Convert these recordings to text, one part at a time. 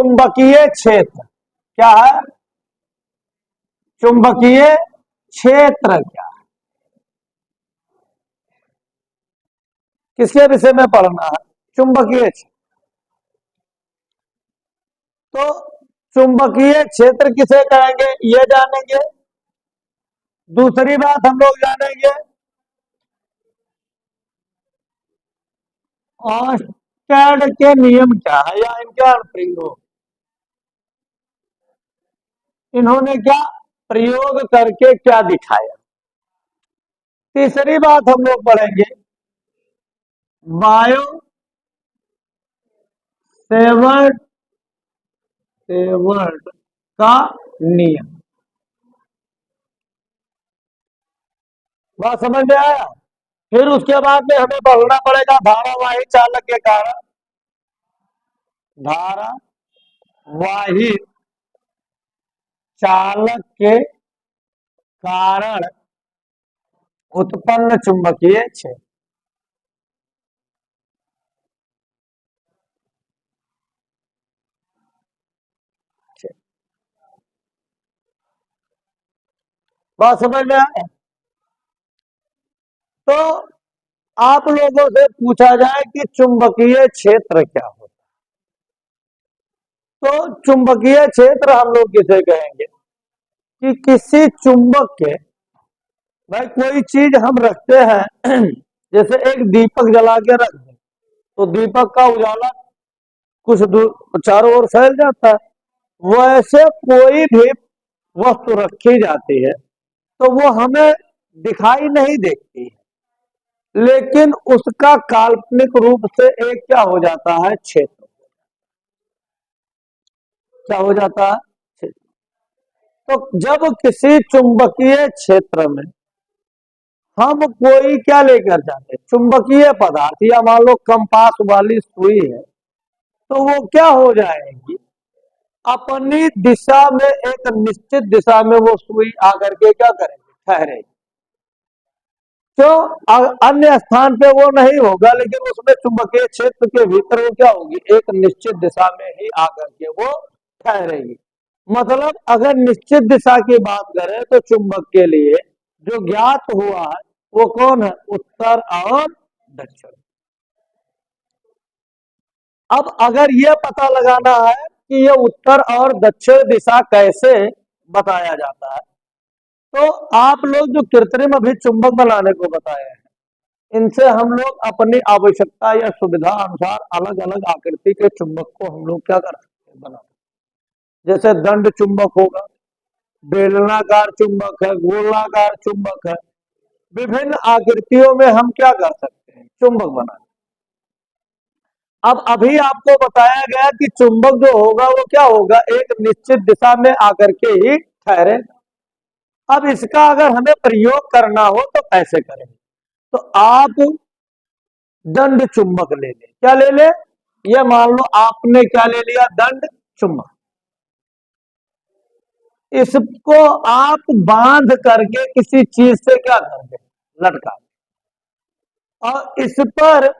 चुंबकीय क्षेत्र क्या है? चुंबकीय क्षेत्र क्या है? किसके विषय में पढ़ना है? चुंबकीय क्षेत्र। तो चुंबकीय क्षेत्र किसे कहेंगे ये जानेंगे। दूसरी बात हम लोग जानेंगे ऑर्स्टेड के नियम क्या है या इनका अनुप्रयोग। इन्होंने क्या प्रयोग करके क्या दिखाया। तीसरी बात हम लोग पढ़ेंगे बायो सेवर्ट का नियम। बात समझ में आया। फिर उसके बाद में हमें पढ़ना पड़ेगा धारावाही चालक के कारण, धारावाही चालक के कारण उत्पन्न चुंबकीय क्षेत्र। बात समझ में आया। तो आप लोगों से पूछा जाए कि चुंबकीय क्षेत्र क्या होता है, तो चुंबकीय क्षेत्र हम लोग किसे कहेंगे कि किसी चुंबक के, भाई कोई चीज हम रखते हैं जैसे एक दीपक जला के रख दें तो दीपक का उजाला कुछ दूर चारों ओर फैल जाता है। वैसे कोई भी वस्तु रखी जाती है तो वो हमें दिखाई नहीं देती है, लेकिन उसका काल्पनिक रूप से एक क्या हो जाता है क्षेत्र। क्या हो जाता है क्षेत्र। तो जब किसी चुंबकीय क्षेत्र में हम कोई क्या लेकर जाते हैं चुंबकीय पदार्थ या मान लो कंपास वाली सुई है तो वो क्या हो जाएगी अपनी दिशा में, एक निश्चित दिशा में वो सुई आकर के क्या करेगी ठहरेगी। तो अन्य स्थान पे वो नहीं होगा लेकिन उसमें चुंबकीय क्षेत्र के भीतर वो क्या होगी एक निश्चित दिशा में ही आकर के वो ठहरेगी। मतलब अगर निश्चित दिशा की बात करें तो चुंबक के लिए जो ज्ञात हुआ है वो कौन है उत्तर और दक्षिण। अब अगर ये पता लगाना है कि ये उत्तर और दक्षिण दिशा कैसे बताया जाता है तो आप लोग जो कृत्रिम अभी चुंबक बनाने को बताए हैं इनसे हम लोग अपनी आवश्यकता या सुविधा अनुसार अलग अलग आकृति के चुंबक को हम लोग क्या कर सकते हैं बना। जैसे दंड चुंबक होगा, बेलनाकार चुंबक है, गोलाकार चुंबक है, विभिन्न आकृतियों में हम क्या कर सकते हैं चुंबक बनाना। अब अभी आपको बताया गया कि चुंबक जो होगा वो क्या होगा एक निश्चित दिशा में आकर के ही ठहरे। अब इसका अगर हमें प्रयोग करना हो तो कैसे करेंगे। तो आप दंड चुंबक ले लें। क्या ले लें? ये मान लो आपने क्या ले लिया दंड चुंबक। इसको आप बांध करके किसी चीज से क्या कर दें लटका दें और इस पर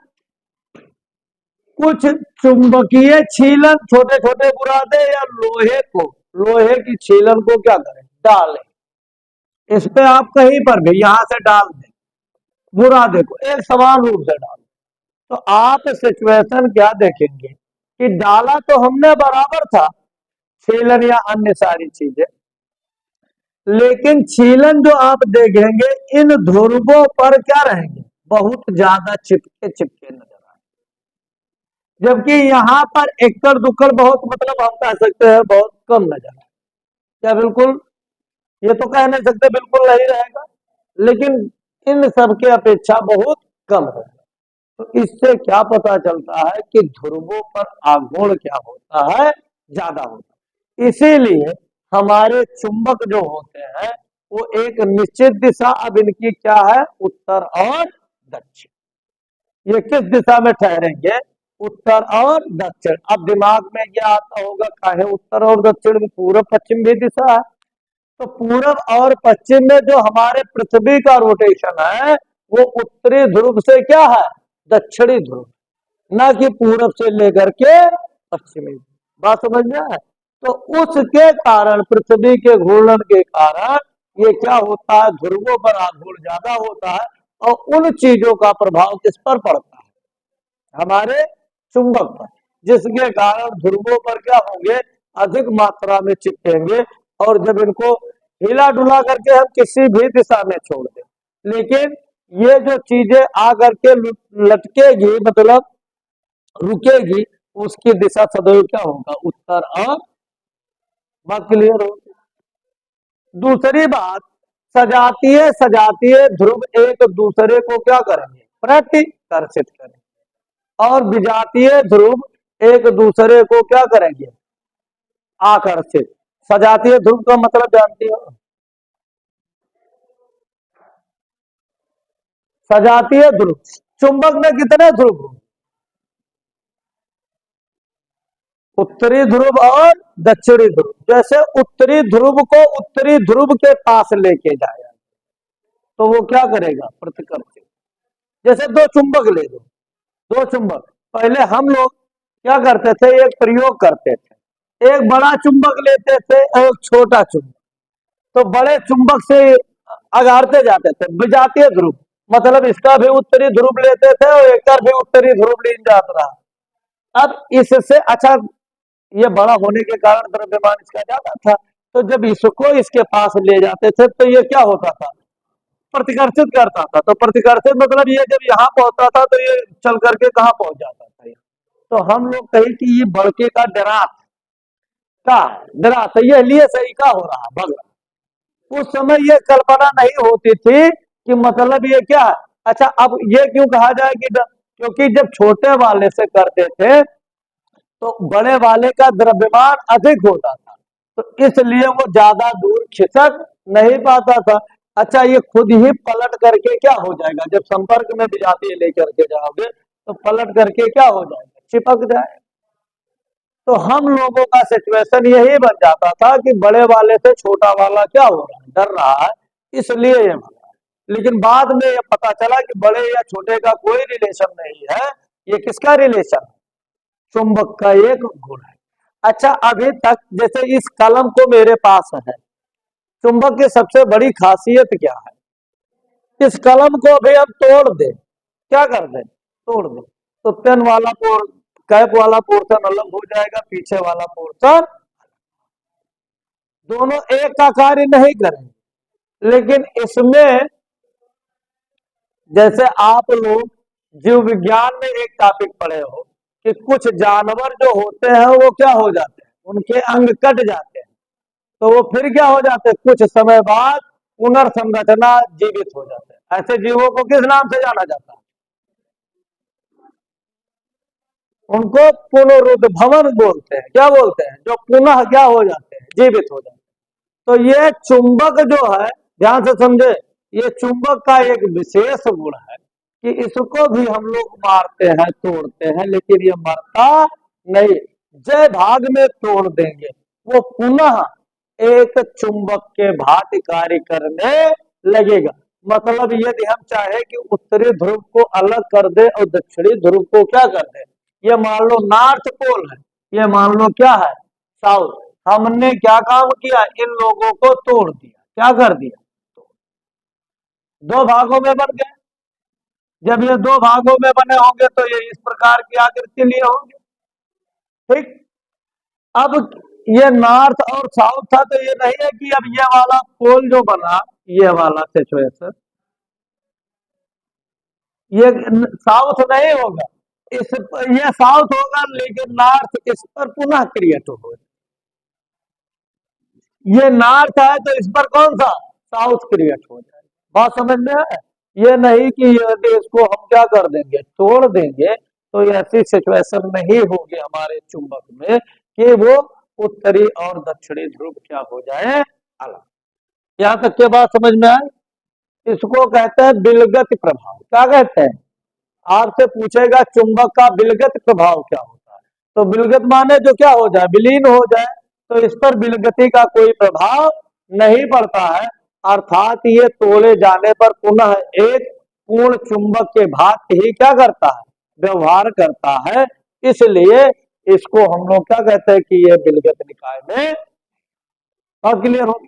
कुछ चुंबकीय छीलन छोटे छोटे बुरादे या लोहे की छीलन को क्या करें डालें। इस पे आप कहीं पर भी यहां से डाल दें बुरादे को एक समान रूप से डाल। तो आप सिचुएशन क्या देखेंगे कि डाला तो हमने बराबर था छीलन या अन्य सारी चीजें, लेकिन छीलन जो आप देखेंगे इन ध्रुवों पर क्या रहेंगे बहुत ज्यादा चिपके चिपके नजर आए, जबकि यहाँ पर एकड़ दुक्कड़ बहुत मतलब हम कह सकते हैं बहुत कम नजर आए। क्या बिल्कुल ये तो कह नहीं सकते बिल्कुल नहीं रहेगा, लेकिन इन सब के अपेक्षा बहुत कम है। तो इससे क्या पता चलता है कि ध्रुवों पर आघूर्ण क्या होता है ज्यादा होता है। इसीलिए हमारे चुंबक जो होते हैं वो एक निश्चित दिशा, अब इनकी क्या है उत्तर और दक्षिण। ये किस दिशा में ठहरेंगे उत्तर और दक्षिण। अब दिमाग में क्या आता होगा काहे उत्तर और दक्षिण में पूर्व पश्चिम भी दिशा है। तो पूर्व और पश्चिम में जो हमारे पृथ्वी का रोटेशन है वो उत्तरी ध्रुव से क्या है दक्षिणी ध्रुव, ना कि पूरब से लेकर के पश्चिमी। बात समझ में आए? तो उसके कारण, पृथ्वी के घूर्णन के कारण ये क्या होता है, ध्रुवों पर आघूर्ण ज्यादा होता है और उन चीजों का प्रभाव किस पर पड़ता है, हमारे चुंबक पर, जिसके कारण ध्रुवों पर क्या होंगे, अधिक मात्रा में चिपकेंगे। और जब इनको हिला डुला करके हम किसी भी दिशा में छोड़ दें, लेकिन ये जो चीजें आकर के लटकेगी, मतलब रुकेगी, उसकी दिशा सदैव क्या होगा, उत्तर। और बात क्लियर हो? दूसरी बात, सजातीय सजातीय ध्रुव एक दूसरे को क्या करेंगे, प्रतिकर्षित करेंगे, और विजातीय ध्रुव एक दूसरे को क्या करेंगे, आकर्षित। सजातीय ध्रुव का मतलब जानती हो? सजातीय ध्रुव, चुंबक में कितने ध्रुव होंगे, उत्तरी ध्रुव और दक्षिणी ध्रुव। जैसे उत्तरी ध्रुव को उत्तरी ध्रुव के पास लेके जाए तो वो क्या करेगा, प्रतिकर्षित। जैसे दो चुंबक ले दो, दो चुंबक, पहले हम लोग क्या करते थे, एक प्रयोग करते थे, एक बड़ा चुंबक लेते थे और एक छोटा चुंबक, तो बड़े चुंबक से अगाड़ते जाते थे, विजातीय ध्रुव, मतलब इसका भी उत्तरी ध्रुव लेते थे और एक भी उत्तरी ध्रुव ले जाता रहा। अब इससे अच्छा, ये बड़ा होने के कारण द्रव्यमान इसका ज्यादा था, तो जब इसको इसके पास ले जाते थे तो ये क्या होता था, प्रतिकर्षित करता था। तो प्रतिकर्षित मतलब ये जब यहाँ पहुंचता था तो ये चल करके कहाँ पहुंच जाता था। तो हम लोग कहें कि ये बड़के का डरात का डरात, ये लिए सही का हो रहा भग रहा। उस समय ये कल्पना नहीं होती थी कि मतलब ये क्या है। अच्छा, अब ये क्यों कहा जाए कि क्योंकि जब छोटे वाले से करते थे तो बड़े वाले का द्रव्यमान अधिक होता था, तो इसलिए वो ज्यादा दूर खिसक नहीं पाता था। अच्छा, ये खुद ही पलट करके क्या हो जाएगा, जब संपर्क में भी जाती लेकर के जाओगे तो पलट करके क्या हो जाएगा, चिपक जाए। तो हम लोगों का सिचुएशन यही बन जाता था कि बड़े वाले से छोटा वाला क्या हो रहा है, डर रहा है, इसलिए ये बना। लेकिन बाद में ये पता चला कि बड़े या छोटे का कोई रिलेशन नहीं है, ये किसका रिलेशन है, चुंबक का एक गुण है। अच्छा, अभी तक जैसे इस कलम को मेरे पास है, चुंबक की सबसे बड़ी खासियत क्या है, इस कलम को अभी हम तोड़ दे, क्या कर दे, तोड़ दे, तो पेन वाला कैप वाला पोर्शन अलग हो जाएगा, पीछे वाला पोर्शन, दोनों एक का कार्य नहीं करेंगे। लेकिन इसमें जैसे आप लोग जीव विज्ञान में एक टॉपिक पढ़े हो कि कुछ जानवर जो होते हैं वो क्या हो जाते हैं, उनके अंग कट जाते हैं, तो वो फिर क्या हो जाते हैं, कुछ समय बाद पुनर्संरचना जीवित हो जाते हैं। ऐसे जीवों को किस नाम से जाना जाता है, उनको पुनरुद्भवन बोलते हैं। क्या बोलते हैं, जो पुनः क्या हो जाते हैं, जीवित हो जाते हैं। तो ये चुंबक जो है, ध्यान से समझे, ये चुंबक का एक विशेष गुण है कि इसको भी हम लोग मारते हैं, तोड़ते हैं, लेकिन ये मरता नहीं। जय भाग में तोड़ देंगे, वो पुनः एक चुंबक के भांति कार्य करने लगेगा। मतलब यदि हम चाहे कि उत्तरी ध्रुव को अलग कर दे और दक्षिणी ध्रुव को क्या कर दे, ये मान लो नॉर्थ पोल है, ये मान लो क्या है, साउथ, हमने क्या काम किया, इन लोगों को तोड़ दिया, क्या कर दिया, दो भागों में बन गए। जब ये दो भागों में बने होंगे तो ये इस प्रकार की आकृति लिए होंगे, ठीक। अब ये नॉर्थ और साउथ था, तो ये नहीं है कि अब ये वाला पोल जो बना, ये वाला सिचुएशन, ये साउथ नहीं होगा, इस ये साउथ होगा, लेकिन नॉर्थ इस पर पुनः क्रिएट होगा। ये नॉर्थ है तो इस पर कौन सा, साउथ क्रिएट हो जाए। बात समझ में है? ये नहीं कि यदि इसको हम क्या कर देंगे, तोड़ देंगे, तो ऐसी सिचुएशन नहीं होगी हमारे चुंबक में कि वो उत्तरी और दक्षिणी ध्रुव क्या हो जाए, अलग। यहाँ तक के बात समझ में आए? इसको कहते हैं विलगत प्रभाव। क्या कहते हैं, आपसे पूछेगा चुंबक का विलगत प्रभाव क्या होता है, तो विलगत माने जो क्या हो जाए, विलीन हो जाए, तो इस पर विलगति का कोई प्रभाव नहीं पड़ता है। अर्थात ये तोड़े जाने पर पुनः एक पूर्ण चुंबक के भाग ही क्या करता है, व्यवहार करता है। इसलिए इसको हम लोग क्या कहते हैं कि ये बिलगत निकाय में क्लियर हो।